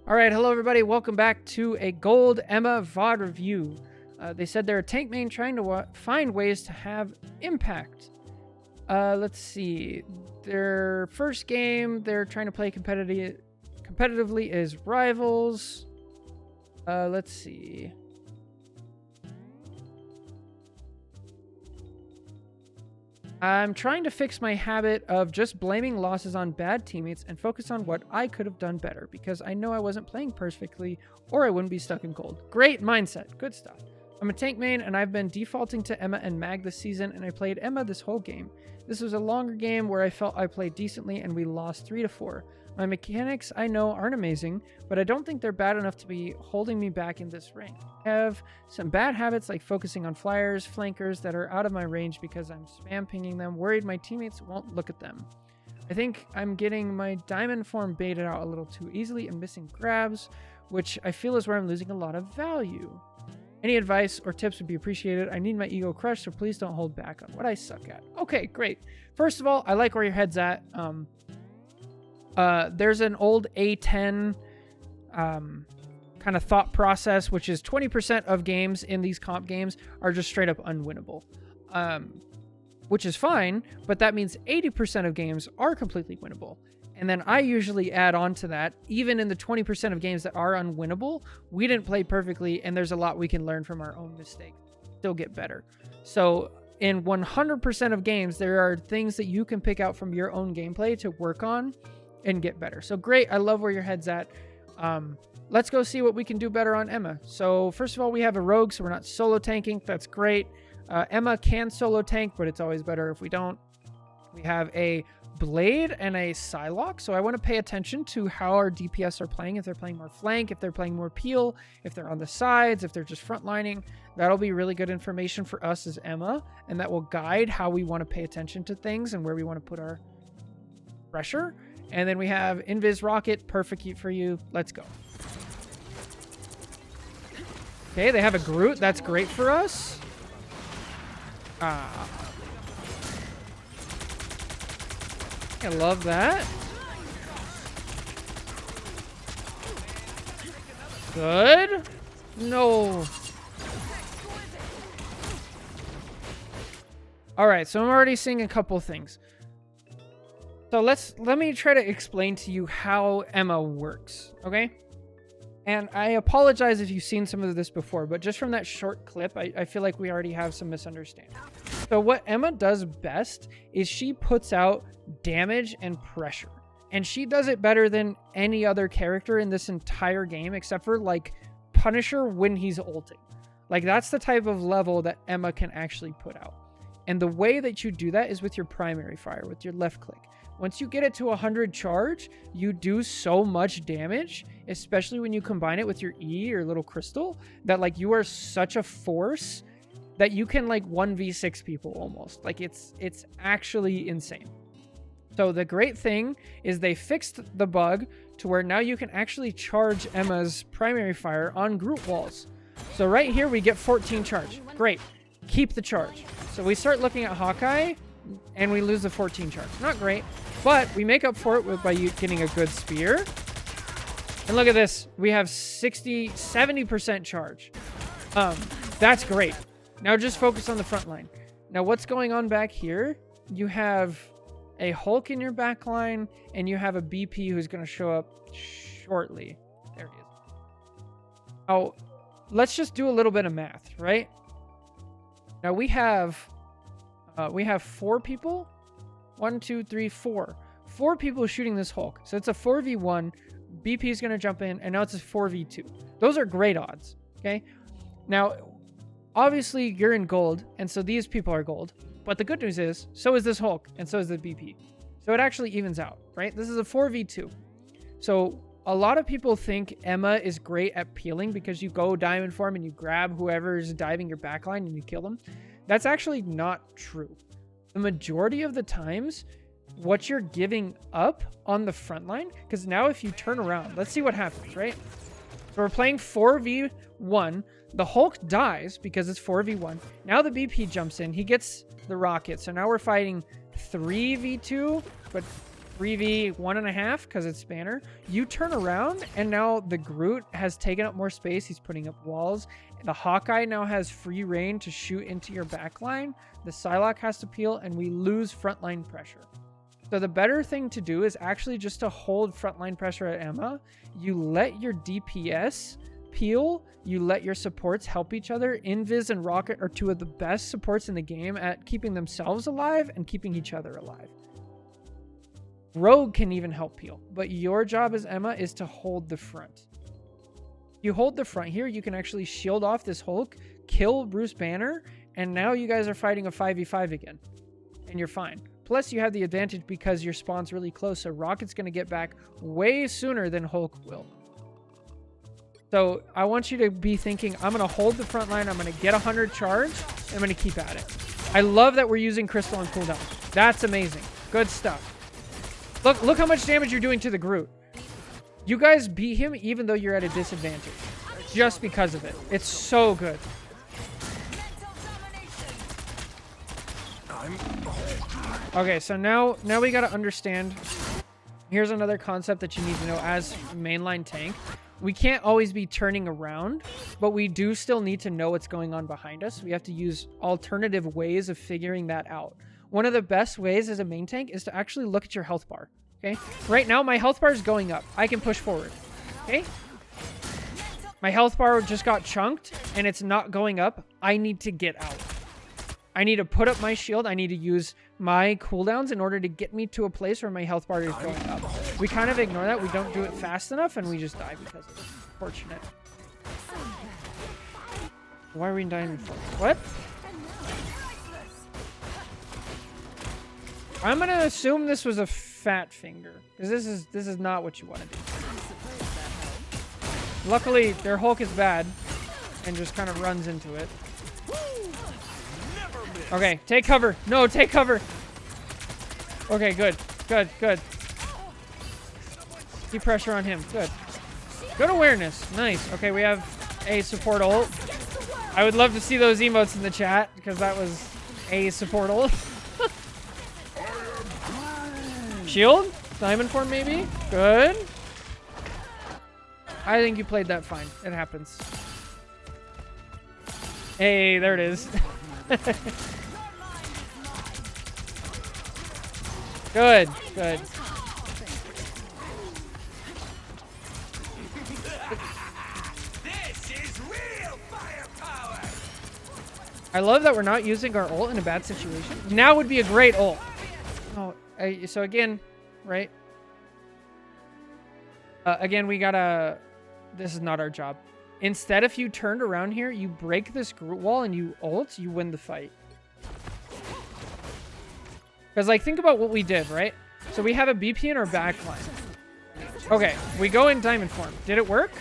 All right, hello everybody. Welcome back to a Gold Emma VOD review. They said they're a tank main trying to find ways to have impact. Let's see. Their first game, they're trying to play competitively as rivals. Let's see. I'm trying to fix my habit of just blaming losses on bad teammates and focus on what I could have done better because I know I wasn't playing perfectly or I wouldn't be stuck in gold. Great mindset. Good stuff. I'm a tank main and I've been defaulting to Emma and Mag this season and I played Emma this whole game. This was a longer game where I felt I played decently and we lost 3-4. My mechanics I know aren't amazing, but I don't think they're bad enough to be holding me back in this rank. I have some bad habits like focusing on flyers, flankers that are out of my range because I'm spam pinging them, worried my teammates won't look at them. I think I'm getting my diamond form baited out a little too easily and missing grabs, which I feel is where I'm losing a lot of value. Any advice or tips would be appreciated. I need my ego crushed, so please don't hold back on what I suck at. Okay, great. First of all, I like where your head's at. There's an old A10 kind of thought process, which is 20% of games in these comp games are just straight up unwinnable, which is fine, but that means 80% of games are completely winnable. And then I usually add on to that, even in the 20% of games that are unwinnable, we didn't play perfectly, and there's a lot we can learn from our own mistakes, still get better. So in 100% of games, there are things that you can pick out from your own gameplay to work on and get better. So great. I love where your head's at. Let's go see what we can do better on Emma. So first of all, we have a rogue, so we're not solo tanking. That's great. Emma can solo tank, but it's always better if we don't. We have a blade and a Psylocke, so I want to pay attention to how our DPS are playing. If they're playing more flank, if they're playing more peel, if they're on the sides, if they're just frontlining. That'll be really good information for us as Emma, and that will guide how we want to pay attention to things and where we want to put our pressure. And then we have Invis Rocket, perfect for you. Let's go. Okay, they have a Groot. That's great for us. I love that. Good. No. All right, so I'm already seeing a couple things. So let me try to explain to you how Emma works, okay? And I apologize if you've seen some of this before, but just from that short clip, I feel like we already have some misunderstanding. So what Emma does best is she puts out damage and pressure. And she does it better than any other character in this entire game, except for like Punisher when he's ulting. Like that's the type of level that Emma can actually put out. And the way that you do that is with your primary fire, with your left click. Once you get it to 100 charge, you do so much damage, especially when you combine it with your E or little crystal, that like you are such a force that you can like 1v6 people almost. Like it's actually insane. So the great thing is they fixed the bug to where now you can actually charge Emma's primary fire on group walls. So right here we get 14 charge. Great. Keep the charge. So we start looking at Hawkeye and we lose the 14 charge. Not great, but we make up for it by getting a good spear. And look at this. We have 70% charge. That's great. Now just focus on the front line. Now what's going on back here? You have a Hulk in your back line and you have a BP who's going to show up shortly. There he is. Now, let's just do a little bit of math, right? Now we have 4 people. 1, 2, 3, 4. 4 people shooting this Hulk. So it's a 4v1. BP is going to jump in, and now it's a 4v2. Those are great odds, okay? Now, obviously, you're in gold, and so these people are gold. But the good news is, so is this Hulk, and so is the BP. So it actually evens out, right? This is a 4v2. So a lot of people think Emma is great at peeling because you go diamond form and you grab whoever's diving your backline and you kill them. That's actually not true. The majority of the times, what you're giving up on the front line, because now if you turn around, let's see what happens, right? So we're playing 4v1. The Hulk dies because it's 4v1. Now the BP jumps in. He gets the rocket. So now we're fighting 3v2, but 3v 1.5 because it's banner. You turn around and now the Groot has taken up more space. He's putting up walls. The Hawkeye now has free reign to shoot into your backline. The Psylocke has to peel and we lose frontline pressure. So the better thing to do is actually just to hold frontline pressure at Emma. You let your DPS peel. You let your supports help each other. Invis and Rocket are two of the best supports in the game at keeping themselves alive and keeping each other alive. Rogue can even help peel, but your job as Emma is to hold the front. You hold the front here, you can actually shield off this Hulk, kill Bruce Banner, and now you guys are fighting a 5v5 again. And you're fine. Plus, you have the advantage because your spawn's really close, so Rocket's going to get back way sooner than Hulk will. So I want you to be thinking, I'm going to hold the front line, I'm going to get 100 charge, and I'm going to keep at it. I love that we're using Crystal on cooldown. That's amazing. Good stuff. Look how much damage you're doing to the Groot. You guys beat him even though you're at a disadvantage. Just because of it. It's so good. Okay, so now we gotta understand. Here's another concept that you need to know as mainline tank. We can't always be turning around, but we do still need to know what's going on behind us. We have to use alternative ways of figuring that out. One of the best ways as a main tank is to actually look at your health bar. Okay, right now my health bar is going up. I can push forward. Okay, my health bar just got chunked and it's not going up. I need to get out. I need to put up my shield. I need to use my cooldowns in order to get me to a place where my health bar is going up. We kind of ignore that. We don't do it fast enough and we just die because of it. Fortunate. Why are we dying for? What? I'm gonna assume this was a fat finger, because this is not what you want to do. Luckily, their Hulk is bad, and just kind of runs into it. Okay, take cover. No, take cover. Okay, good. Keep pressure on him. Good awareness. Nice. Okay, we have a support ult. I would love to see those emotes in the chat, because that was a support ult. Shield? Diamond form maybe? Good. I think you played that fine. It happens. Hey, there it is. Good. This is real firepower. I love that we're not using our ult in a bad situation. Now would be a great ult. Oh, so again, right? Again, we gotta... This is not our job. Instead, if you turned around here, you break this Groot wall and you ult, you win the fight. Because, like, think about what we did, right? So we have a BP in our backline. Okay, we go in diamond form. Did it work?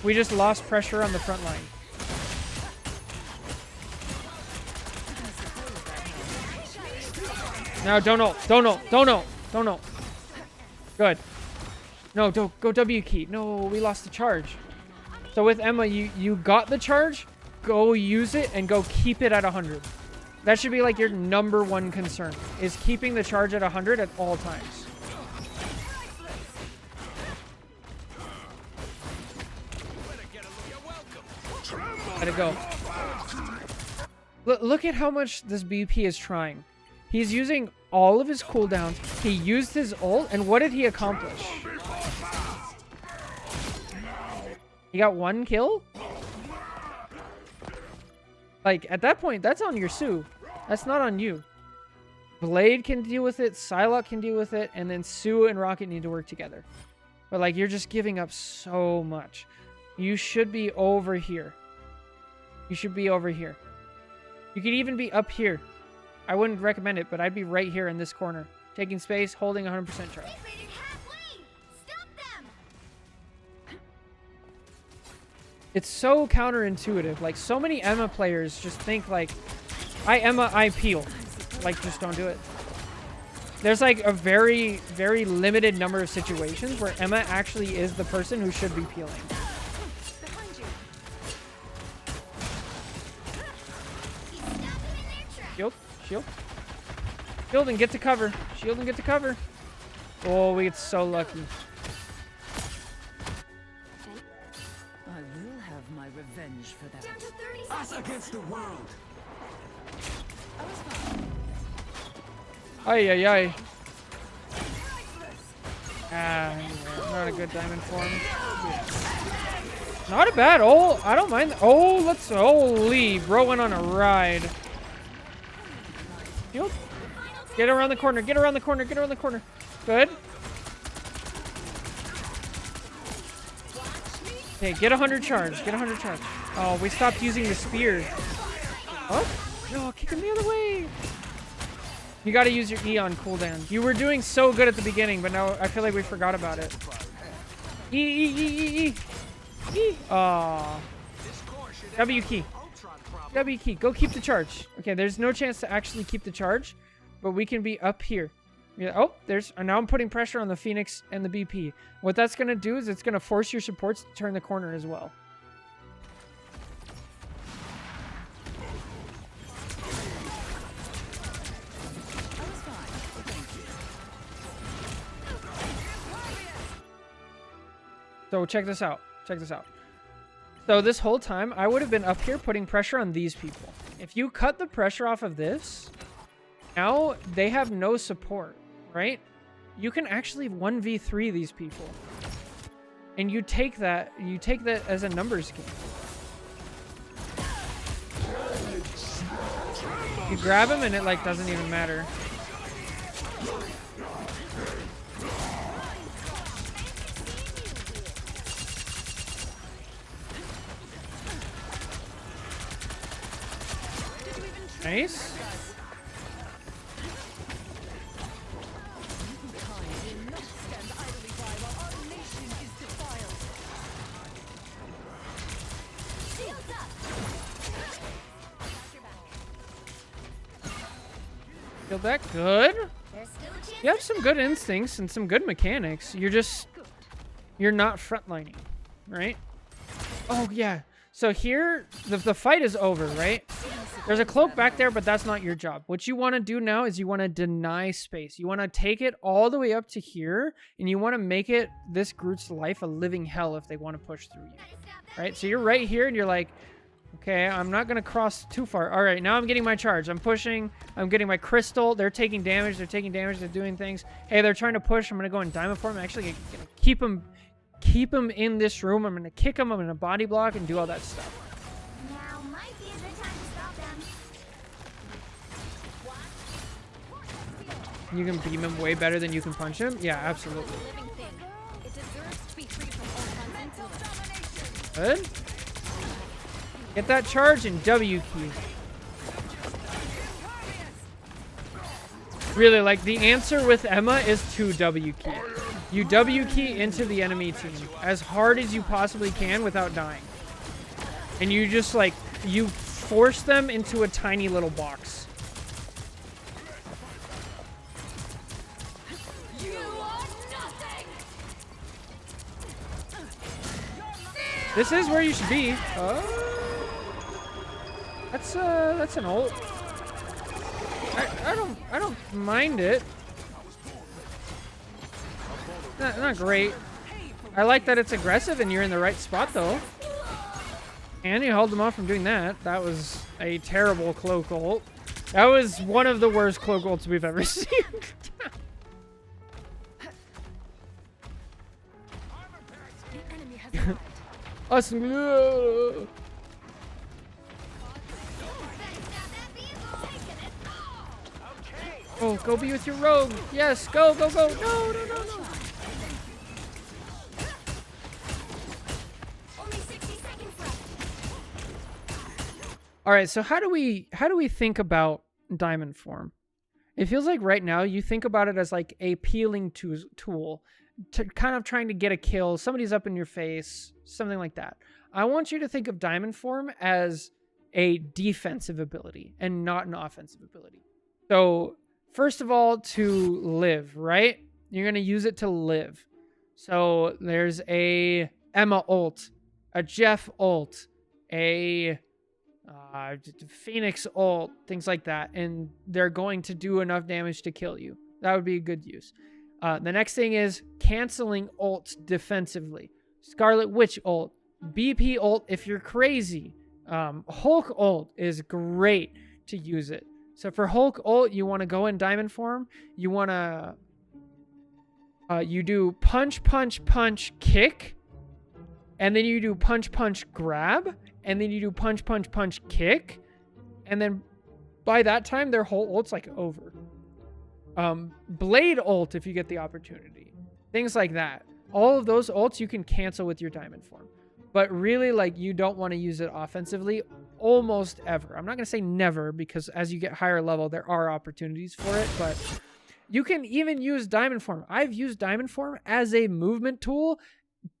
We just lost pressure on the front line. No, don't ult. Good. No, don't go W key. No, we lost the charge. So with Emma, you got the charge, go use it and go keep it at 100. That should be like your #1 concern, is keeping the charge at 100 at all times. Let it go. Look at how much this BP is trying. He's using all of his cooldowns. He used his ult, and what did he accomplish? He got 1 kill? Like, at that point, that's on your Sue. That's not on you. Blade can deal with it, Psylocke can deal with it, and then Sue and Rocket need to work together. But, like, you're just giving up so much. You should be over here. You should be over here. You could even be up here. I wouldn't recommend it, but I'd be right here in this corner. Taking space, holding 100% charge. It's so counterintuitive. Like, so many Emma players just think, like, I Emma, I peel. Like, just don't do it. There's, like, a very, very limited number of situations where Emma actually is the person who should be peeling. Shield. Shield and get to cover. Shield and get to cover. Oh, we get so lucky. I will have my revenge for that. Down to 30 seconds. Us against the world. Ay, ay, ay. Ah, yeah, not a good diamond form. Not a bad. Oh, I don't mind. Oh, let's. Holy, bro went on a ride. Shield. Get around the corner. Get around the corner. Get around the corner. Good. Okay, get 100 charge. Get 100 charge. Oh, we stopped using the spear. Oh, no, kick him the other way. You got to use your E on cooldown. You were doing so good at the beginning, but now I feel like we forgot about it. E, E, E, E, E. E. Aw. W key. W key. Go keep the charge. Okay, there's no chance to actually keep the charge, but we can be up here. Yeah, oh, now I'm putting pressure on the Phoenix and the BP. What that's going to do is it's going to force your supports to turn the corner as well. So check this out. Check this out. So this whole time, I would have been up here putting pressure on these people. If you cut the pressure off of this, now they have no support, right? You can actually 1v3 these people. And you take that as a numbers game. You grab him and it like doesn't even matter. Nice. Feel that good. You have some good instincts and some good mechanics. You're not frontlining, right? Oh yeah. So here, the fight is over, right? There's a cloak back there, but that's not your job. What you want to do now is you want to deny space. You want to take it all the way up to here, and you want to make it this Groot's life a living hell if they want to push through you, right? So you're right here, and you're like, okay, I'm not going to cross too far. All right, now I'm getting my charge. I'm pushing. I'm getting my crystal. They're taking damage. They're taking damage. They're doing things. Hey, they're trying to push. I'm going to go in diamond form. I'm actually going to keep them in this room. I'm going to kick them. I'm going to body block and do all that stuff. Now might be a good time to stop them. You can beam him way better than you can punch him? Yeah, absolutely. Good. Get that charge and W key. Really, like, the answer with Emma is to W key. You W key into the enemy team as hard as you possibly can without dying. And you just, like, you force them into a tiny little box. This is where you should be. Oh. That's an ult. I don't mind it. Not great. I like that it's aggressive and you're in the right spot though. And you held them off from doing that. That was a terrible cloak ult. That was one of the worst cloak ults we've ever seen. Awesome. Oh, go be with your rogue. Yes, go, go, go. No, no, no, no. All right, so how do we think about diamond form? It feels like right now you think about it as like a peeling tool to kind of trying to get a kill. Somebody's up in your face, something like that. I want you to think of diamond form as a defensive ability and not an offensive ability. So first of all, to live, right? You're going to use it to live. So there's a Emma ult, a Jeff ult, a Phoenix ult, things like that, and they're going to do enough damage to kill you. That would be a good use. The next thing is canceling ults defensively. Scarlet Witch ult, BP ult if you're crazy. Hulk ult is great to use it. So for Hulk ult, you want to go in diamond form. You want to you do punch, punch, punch, kick, and then you do punch, punch, grab, and then you do punch, punch, punch, kick, and then by that time their whole ult's like over. Blade ult if you get the opportunity, things like that. All of those ults you can cancel with your diamond form, but really, like, you don't want to use it offensively almost ever. I'm not gonna say never, because as you get higher level there are opportunities for it, but you can even use diamond form. I've used diamond form as a movement tool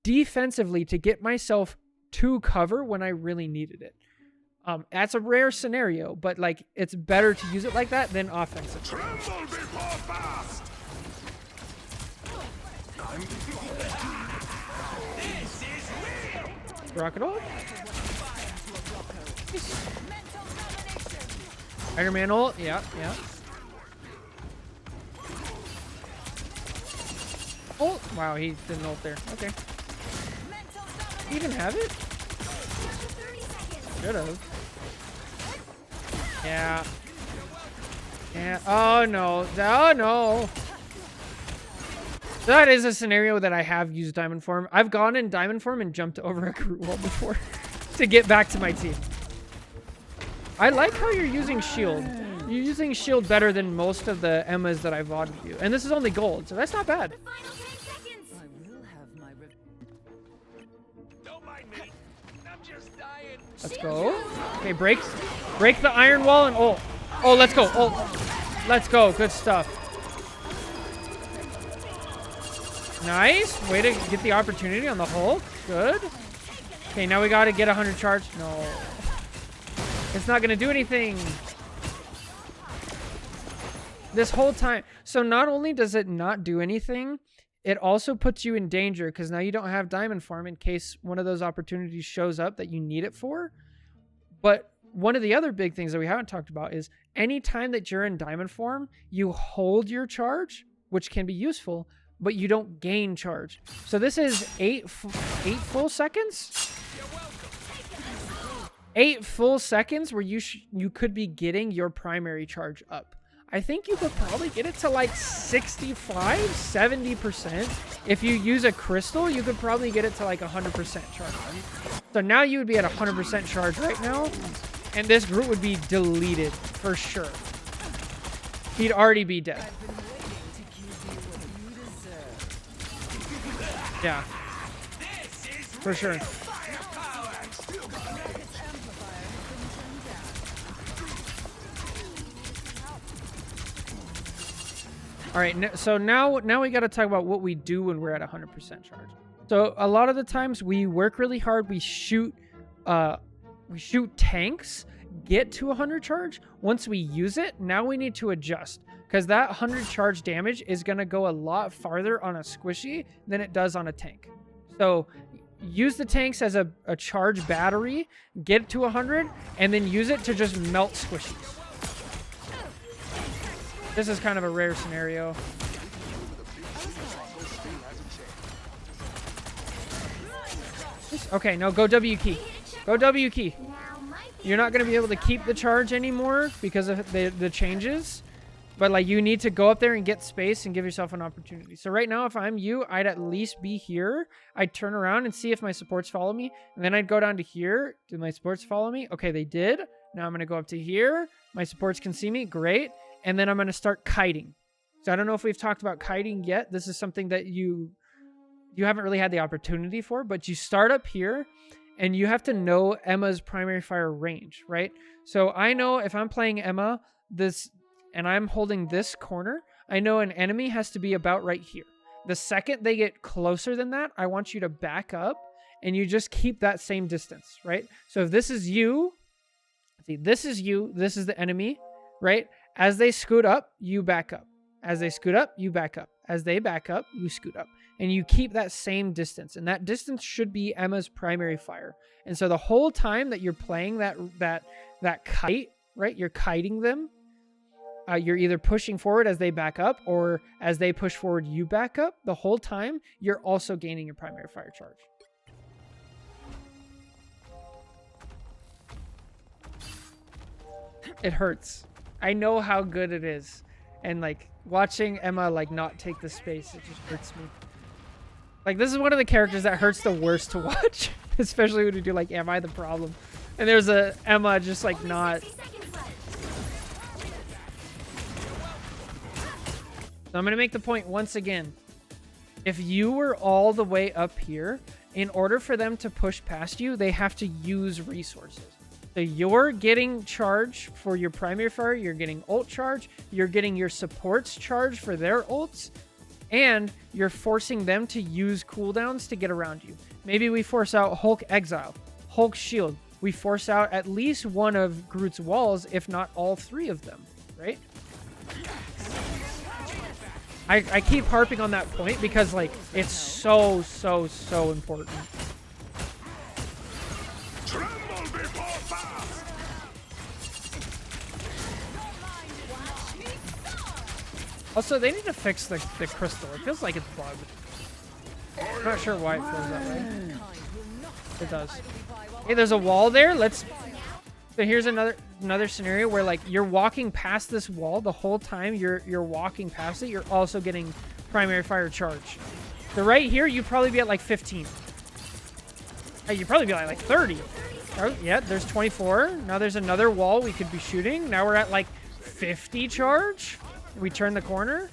defensively to get myself to cover when I really needed it. That's a rare scenario, but like, it's better to use it like that than offensively. Tremble before fast. This is real. Rocket ult. Iron Man ult. Yeah, yeah. Oh, wow, he didn't ult there. Okay. He didn't have it? Should have. Yeah. Yeah. Oh, no. Oh, no. That is a scenario that I have used diamond form. I've gone in diamond form and jumped over a Groot wall before to get back to my team. I like how you're using shield. You're using shield better than most of the Emmas that I've vodded you. And this is only gold, so that's not bad. Let's go. Okay, break the iron wall and ult. Oh, let's go. Oh, let's go. Good stuff. Nice. Way to get the opportunity on the Hulk. Good. Okay, now we got to get 100 charge. No. It's not going to do anything. This whole time. So not only does it not do anything, it also puts you in danger, because now you don't have diamond form in case one of those opportunities shows up that you need it for. But one of the other big things that we haven't talked about is anytime that you're in diamond form, you hold your charge, which can be useful, but you don't gain charge. So this is 8 full seconds. 8 full seconds where you could be getting your primary charge up. I think you could probably get it to like 65, 70%. If you use a crystal, you could probably get it to like 100% charge. So now you would be at 100% charge right now, and this Groot would be deleted for sure. He'd already be dead. Yeah, for sure. All right, so now we got to talk about what we do when we're at 100% charge. So a lot of the times we work really hard. We shoot tanks, get to 100 charge. Once we use it, now we need to adjust, because that 100 charge damage is going to go a lot farther on a squishy than it does on a tank. So use the tanks as a charge battery, get it to 100, and then use it to just melt squishies. This is kind of a rare scenario. Okay, no, go W key. Go W key. You're not going to be able to keep the charge anymore because of the changes. But, like, you need to go up there and get space and give yourself an opportunity. So right now, if I'm you, I'd at least be here. I'd turn around and see if my supports follow me. And then I'd go down to here. Do my supports follow me? Okay, they did. Now I'm going to go up to here. My supports can see me. Great. And then I'm going to start kiting. So I don't know if we've talked about kiting yet. This is something that you haven't really had the opportunity for, but you start up here and you have to know Emma's primary fire range, right? So I know if I'm playing Emma and I'm holding this corner, I know an enemy has to be about right here. The second they get closer than that, I want you to back up and you just keep that same distance, right? So if this is you, see, this is you, this is the enemy, right? As they scoot up, you back up. As they scoot up, you back up. As they back up, you scoot up. and you keep that same distance, and that distance should be Emma's primary fire. And so the whole time that you're playing that kite, right? You're kiting them. You're either pushing forward as they back up, or as they push forward, you back up. The whole time, you're also gaining your primary fire charge. It hurts. I know how good it is. And like watching Emma like not take the space, it just hurts me. Like this is one of the characters that hurts the worst to watch, especially when you do like, am I the problem? And there's a Emma just like not. So I'm gonna make the point once again. If you were all the way up here, in order for them to push past you, they have to use resources. So you're getting charge for your primary fire, you're getting ult charge, you're getting your supports charge for their ults, and you're forcing them to use cooldowns to get around you. Maybe we force out Hulk Exile, Hulk Shield. We force out at least one of Groot's walls, if not all three of them, right? I keep harping on that point because like it's so important. Also, they need to fix the crystal. It feels like it's bugged. I'm not sure why it feels that way. It does. Hey, there's a wall there. So here's another scenario where like you're walking past this wall the whole time you're walking past it. You're also getting primary fire charge. So right here, you'd probably be at like 15. Hey, you'd probably be at like 30. Oh, yeah, there's 24. Now there's another wall we could be shooting. Now we're at like 50 charge. We turn the corner.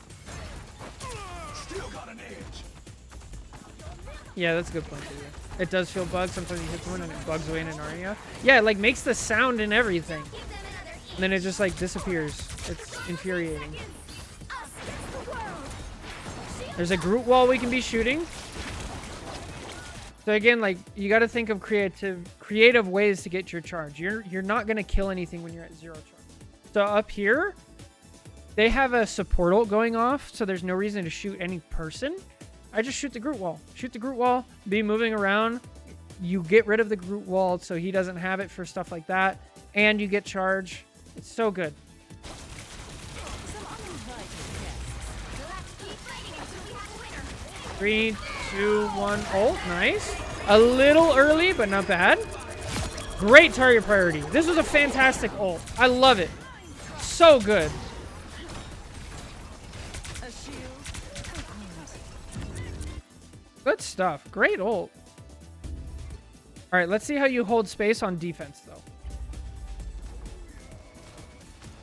Yeah, that's a good point. It does feel bugged. Sometimes you hit someone and it bugs away in an area. Yeah, it like makes the sound and everything. And then it just like disappears. It's infuriating. There's a Groot wall we can be shooting. So again, like you got to think of creative ways to get your charge. You're not going to kill anything when you're at 0 charge. So up here, they have a support ult going off, so there's no reason to shoot any person. I just shoot the Groot wall. Shoot the Groot wall, be moving around. You get rid of the Groot wall so he doesn't have it for stuff like that. And you get charge. It's so good. 3, 2, 1, ult. Nice. A little early, but not bad. Great target priority. This was a fantastic ult. I love it. So good. Good stuff. Great ult. All right, let's see how you hold space on defense, though.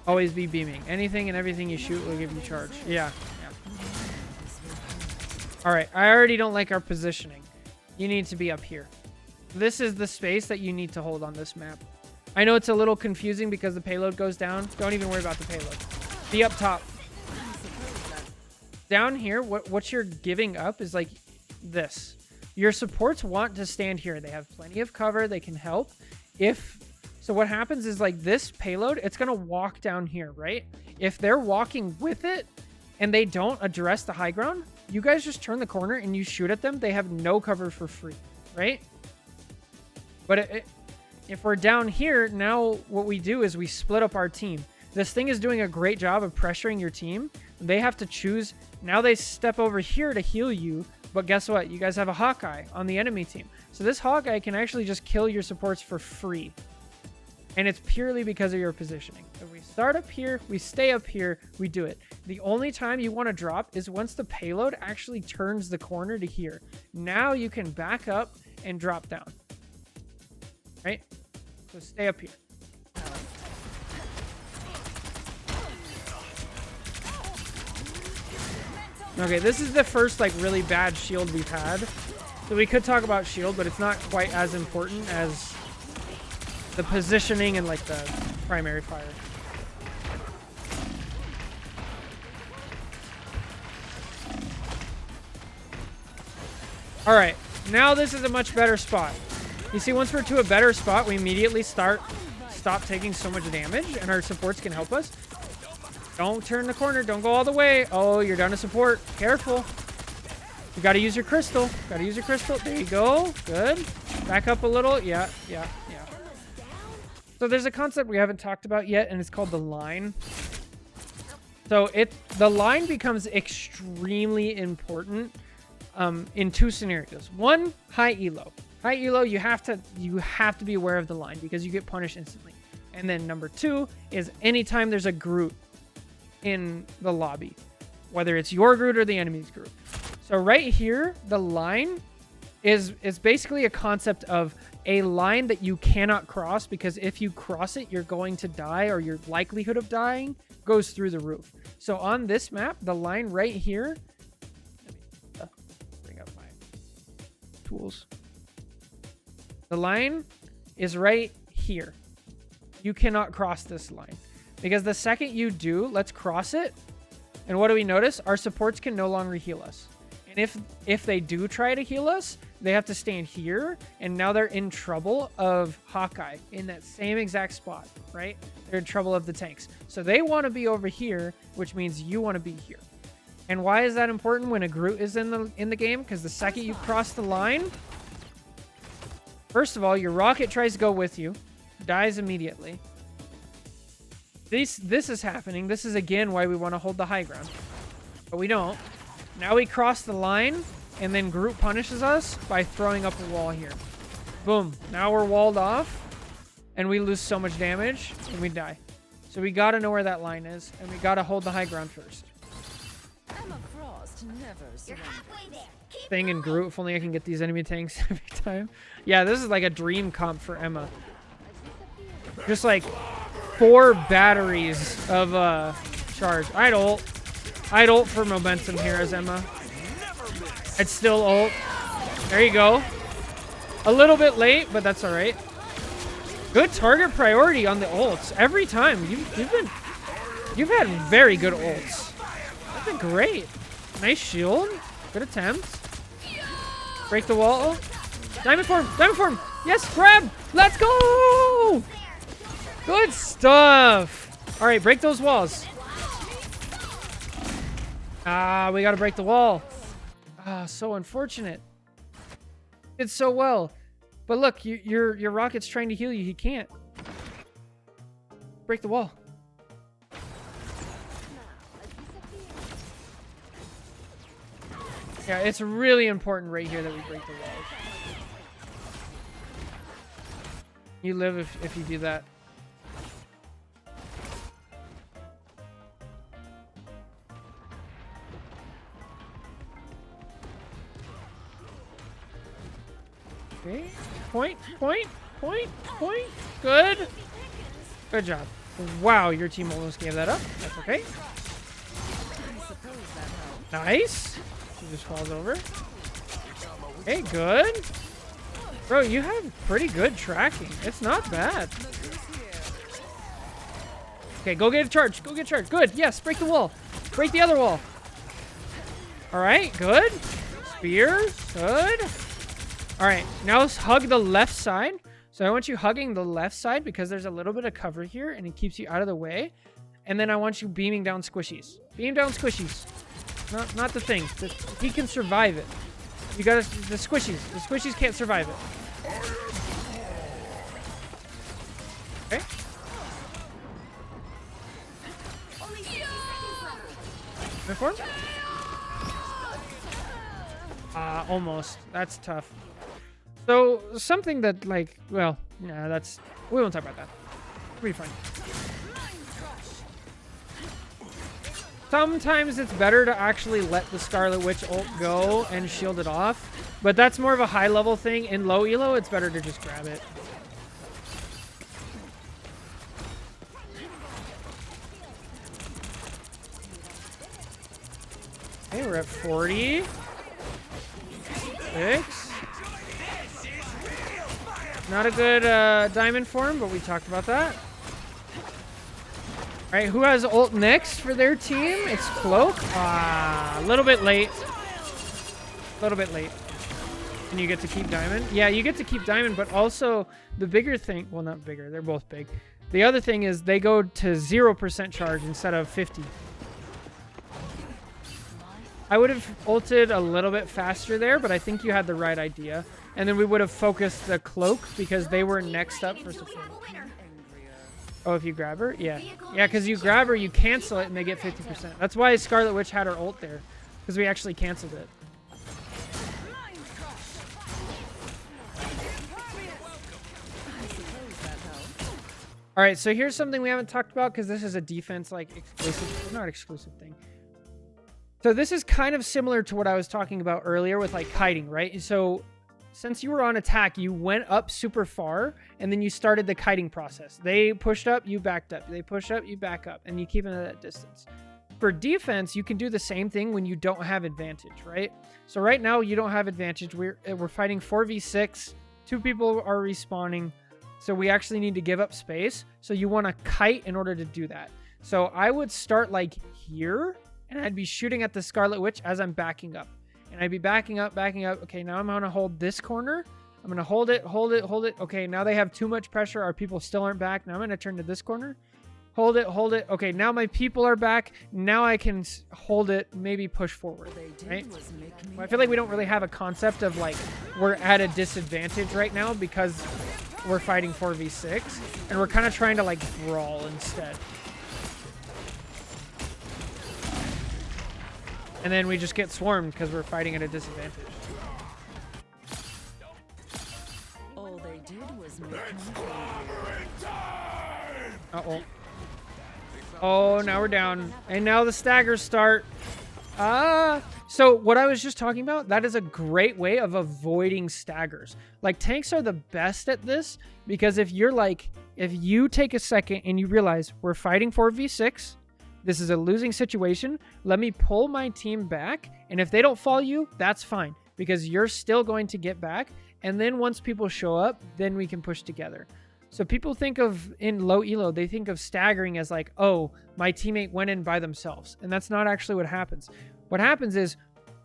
Always be beaming. Anything and everything you shoot will give you charge. Yeah. All right, I already don't like our positioning. You need to be up here. This is the space that you need to hold on this map. I know it's a little confusing because the payload goes down. Don't even worry about the payload. Be up top. Down here, what you're giving up is like this. Your supports want to stand here. They have plenty of cover. They can help. So what happens is like this payload, it's going to walk down here, right? If they're walking with it and they don't address the high ground, you guys just turn the corner and you shoot at them. They have no cover for free, right? But if we're down here, now what we do is we split up our team. This thing is doing a great job of pressuring your team. They have to choose. Now they step over here to heal you. But guess what? You guys have a Hawkeye on the enemy team. So this Hawkeye can actually just kill your supports for free. And it's purely because of your positioning. If we start up here, we stay up here, we do it. The only time you want to drop is once the payload actually turns the corner to here. Now you can back up and drop down. Right? So stay up here. Okay, this is the first like really bad shield we've had. So we could talk about shield, but it's not quite as important as the positioning and like the primary fire. All right, now this is a much better spot. You see, once we're to a better spot, we immediately stop taking so much damage, and our supports can help us. Don't turn the corner. Don't go all the way. Oh, you're down to support. Careful. You gotta use your crystal. Gotta use your crystal. There you go. Good. Back up a little. Yeah. So there's a concept we haven't talked about yet, and it's called the line. So the line becomes extremely important in two scenarios. One, high elo. High elo, you have to be aware of the line because you get punished instantly. And then number two is anytime there's a Groot in the lobby, whether it's your Groot or the enemy's Groot. So right here, the line is basically a concept of a line that you cannot cross, because if you cross it, you're going to die, or your likelihood of dying goes through the roof. So on this map, the line right here, let me bring up my tools. The line is right here. You cannot cross this line, because the second you do, let's cross it. And what do we notice? Our supports can no longer heal us. And if they do try to heal us, they have to stand here, and now they're in trouble of Hawkeye in that same exact spot, right? They're in trouble of the tanks. So they want to be over here, which means you want to be here. And why is that important when a Groot is in the game? Because the second you cross the line, first of all, your rocket tries to go with you, dies immediately. This is happening. This is again why we want to hold the high ground, but we don't. Now we cross the line, and then Groot punishes us by throwing up a wall here. Boom. Now we're walled off, and we lose so much damage, and we die. So we got to know where that line is, and we got to hold the high ground first. Emma Frost never You're surrenders. halfway there. Keep Thing in Groot, if only I can get these enemy tanks every time. Yeah, this is like a dream comp for Emma. Just like 4 batteries of charge. I'd ult for momentum here as Emma. I'd still ult. There you go. A little bit late, but that's all right. Good target priority on the ults every time. You've had very good ults. That's been great. Nice shield. Good attempt. Break the wall. Diamond form. Diamond form. Yes, grab. Let's go. Good stuff. All right, break those walls. Ah, we got to break the wall. Ah, so unfortunate. Did so well. But look, your rocket's trying to heal you. He can't. Break the wall. Yeah, it's really important right here that we break the walls. You live if you do that. Okay. Point. Good. Good job. Wow, your team almost gave that up. That's okay. Nice. He just falls over. Okay, good. Bro, you have pretty good tracking. It's not bad. Okay, go get a charge. Go get a charge. Good. Yes, break the wall. Break the other wall. All right, good. Spear. Good. All right, now hug the left side. So I want you hugging the left side because there's a little bit of cover here and it keeps you out of the way. And then I want you beaming down squishies. Beam down squishies. Not the thing. He can survive it. You gotta, the squishies. The squishies can't survive it. Okay. only 60 seconds left. Reform? Almost. That's tough. So, something that, like, well, nah, that's, we won't talk about that. It'll be fine. Sometimes it's better to actually let the Scarlet Witch ult go and shield it off, but that's more of a high level thing. In low elo, it's better to just grab it. Okay, we're at 40. 6. Not a good diamond form, but we talked about that. All right, who has ult next for their team? It's Cloak. Ah, a little bit late. A little bit late. And you get to keep diamond. Yeah, you get to keep diamond, but also the bigger thing, well, not bigger, they're both big. The other thing is they go to 0% charge instead of 50. I would have ulted a little bit faster there, but I think you had the right idea. And then we would have focused the cloak because they were next up for support. Oh, if you grab her? Yeah. Yeah, because you grab her, you cancel it, and they get 50%. That's why Scarlet Witch had her ult there, because we actually canceled it. All right, so here's something we haven't talked about, because this is a defense, like, exclusive, not exclusive thing. So this is kind of similar to what I was talking about earlier with, like, kiting, right? So since you were on attack, you went up super far, and then you started the kiting process. They pushed up, you backed up. They push up, you back up, and you keep them at that distance. For defense, you can do the same thing when you don't have advantage, right? So right now, you don't have advantage. We're fighting 4v6. 2 people are respawning. So we actually need to give up space. So you want to kite in order to do that. So I would start like here, and I'd be shooting at the Scarlet Witch as I'm backing up. And I'd be backing up, backing up. Okay, now I'm going to hold this corner. I'm going to hold it, hold it, hold it. Okay, now they have too much pressure. Our people still aren't back. Now I'm going to turn to this corner. Hold it, hold it. Okay, now my people are back. Now I can hold it, maybe push forward, right? Well, I feel like we don't really have a concept of like, we're at a disadvantage right now because we're fighting 4v6, and we're kind of trying to like brawl instead. And then we just get swarmed because we're fighting at a disadvantage. All they did was make me Uh-oh. Oh, now we're down. And now the staggers start. So what I was just talking about, that is a great way of avoiding staggers. Like, tanks are the best at this because if you're like, if you take a second and you realize we're fighting 4v6, this is a losing situation, let me pull my team back, and if they don't follow you, that's fine because you're still going to get back, and then once people show up, then we can push together. So people think of, in low elo, they think of staggering as like, oh, my teammate went in by themselves. And that's not actually what happens. What happens is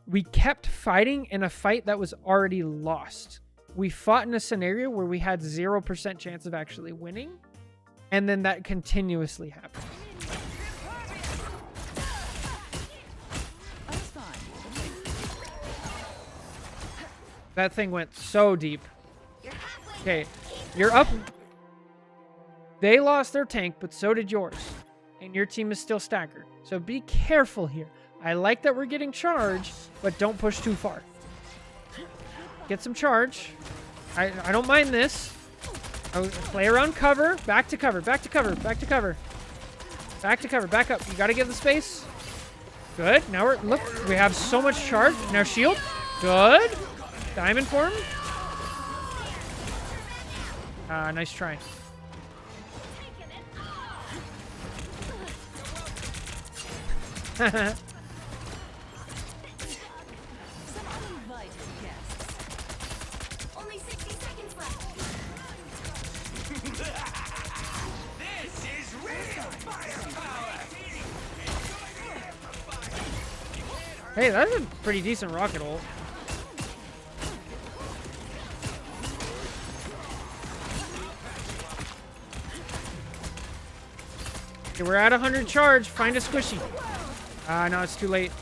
we kept fighting in a fight that was already lost. We fought in a scenario where we had 0% chance of actually winning. And then that continuously happens. That thing went so deep. Okay, you're up. They lost their tank, but so did yours. And your team is still staggered. So be careful here. I like that we're getting charged, but don't push too far. Get some charge. I don't mind this. I play around cover. Back to cover. Back to cover. Back to cover. Back to cover. Back up. You got to give the space. Good. Now we're... Look, we have so much charge. Now shield. Good. Diamond form. Nice try. Only 60 seconds left. This is real firepower! Hey, that's a pretty decent rocket ult. Okay, we're at 100 charge. Find a squishy. No, it's too late.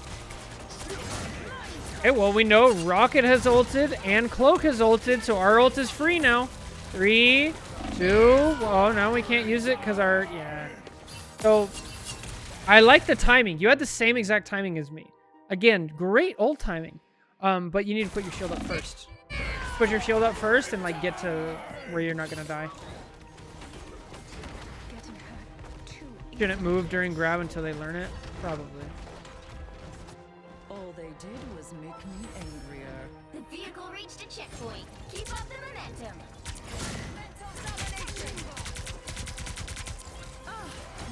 Okay, well, we know Rocket has ulted and Cloak has ulted, so our ult is free now. 3, 2, oh, now we can't use it because our, yeah. So, I like the timing. You had the same exact timing as me. Again, great ult timing. But you need to put your shield up first. Put your shield up first and, like, get to where you're not going to die. Shouldn't move during grab until they learn it? Probably. All they did was make me angrier. The vehicle reached a checkpoint. Keep up the momentum.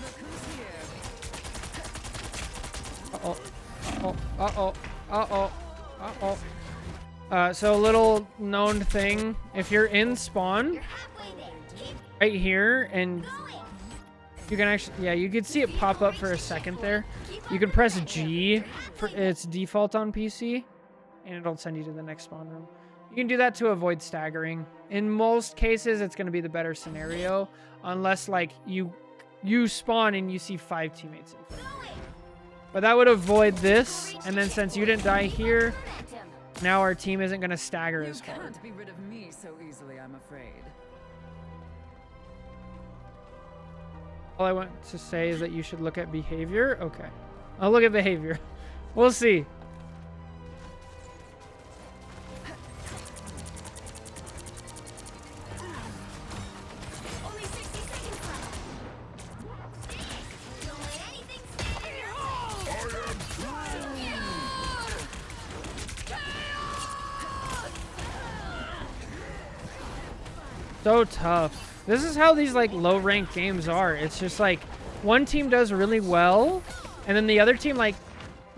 Look who's here. So a little known thing, if you're in spawn You're halfway there. Keep right here and going. you can actually, yeah, you could see it pop up for a second there. You can press G for its default on PC and it'll send you to the next spawn room. You can do that to avoid staggering. In most cases, it's going to be the better scenario unless like you spawn and you see 5 teammates in front. But that would avoid this. And then since you didn't die here, Momentum. now our team isn't going to stagger You as hard. can't be rid of me so easily, I'm afraid. All I want to say is that you should look at behavior. Okay. I'll look at behavior. We'll see. Only 60 seconds left. Don't let anything stand in your way. So tough. This is how these like low ranked games are. It's just like one team does really well and then the other team like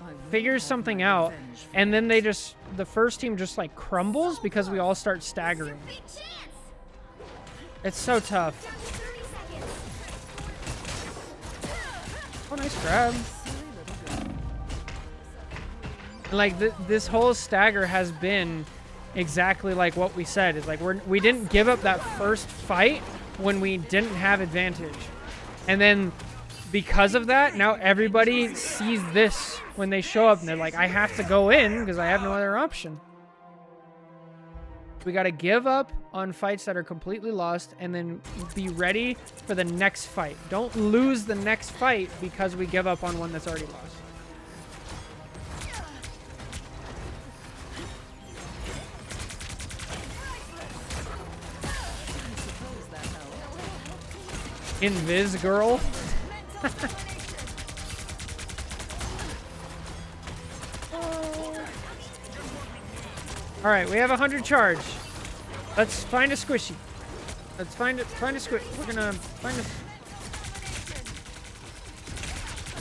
I will figures have something my out revenge for and then the first team just like crumbles because we all start staggering. Big chance. It's so tough. 30 seconds. Oh, nice grab. And like this whole stagger has been exactly like what we said. It's like we didn't give up that first fight when we didn't have advantage. And then because of that, now everybody sees this when they show up and they're like, I have to go in because I have no other option. We got to give up on fights that are completely lost and then be ready for the next fight. Don't lose the next fight because we give up on one that's already lost. Invis girl. All right, we have 100 charge. Let's find a squishy. Let's find a squish. We're gonna find a.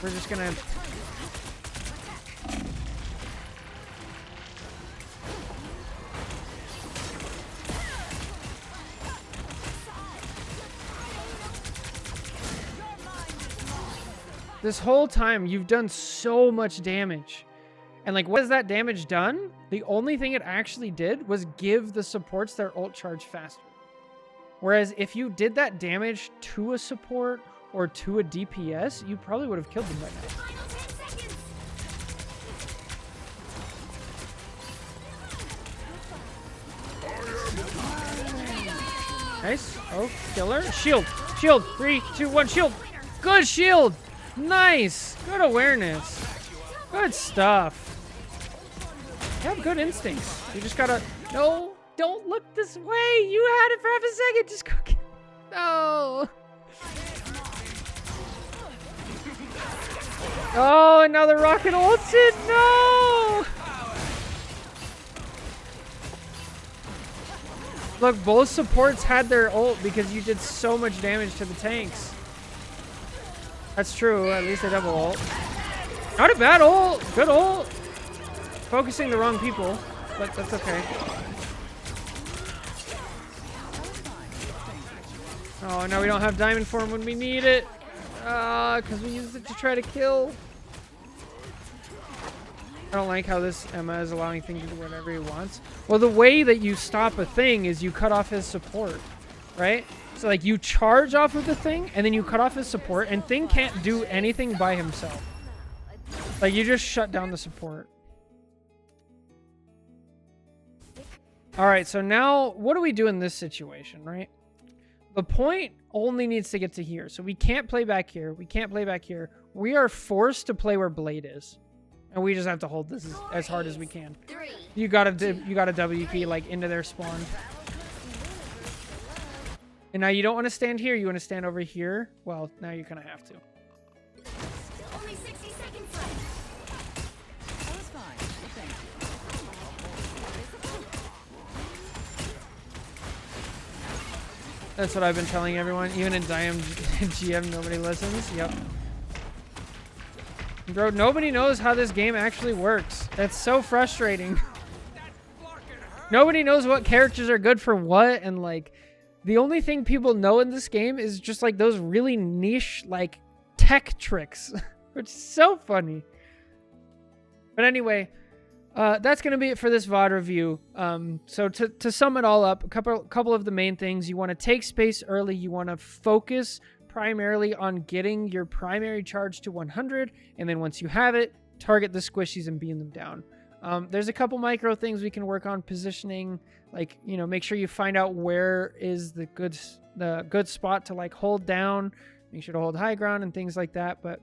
We're just gonna. This whole time, you've done so much damage. And like, what has that damage done? The only thing it actually did was give the supports their ult charge faster. Whereas if you did that damage to a support or to a DPS, you probably would have killed them by now. Final 10 seconds. Nice. Oh, killer. Shield. Shield. 3, 2, 1. Shield. Good shield. Nice. Good awareness. Good stuff. You have good instincts. You just gotta... No. Don't look this way. You had it for half a second. Just go get... No. Oh, and now the rocket ults it. No. Look, both supports had their ult because you did so much damage to the tanks. That's true. At least a double ult. Not a bad ult. Good ult. Focusing the wrong people, but that's okay. Oh, now we don't have diamond form when we need it. Because we used it to try to kill. I don't like how this Emma is allowing things to do whatever he wants. Well, the way that you stop a thing is you cut off his support, right? So like you charge off of the thing and then you cut off his support and thing can't do anything by himself. Like you just shut down the support. All right, so now what do we do in this situation, right? The point only needs to get to here. So we can't play back here. We can't play back here. We are forced to play where Blade is. And we just have to hold this as hard as we can. You gotta WP like into their spawn. And now you don't want to stand here. You want to stand over here. Well, now you kind of have to. Only 60 seconds left. That was fine. Thank you. That's what I've been telling everyone. Even in Diam GM, nobody listens. Yep. Bro, nobody knows how this game actually works. That's so frustrating. Nobody knows what characters are good for what, and like the only thing people know in this game is just like those really niche like tech tricks, which is so funny. But anyway, that's gonna be it for this VOD review. So to sum it all up, a couple of the main things: you want to take space early, you want to focus primarily on getting your primary charge to 100, and then once you have it, target the squishies and beam them down. There's a couple micro things we can work on positioning, like, you know, make sure you find out where is the good spot to like hold down, make sure to hold high ground and things like that. But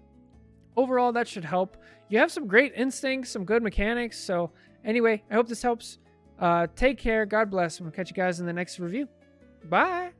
overall, that should help. You have some great instincts, some good mechanics. So anyway, I hope this helps. Take care. God bless. I'm gonna catch you guys in the next review. Bye.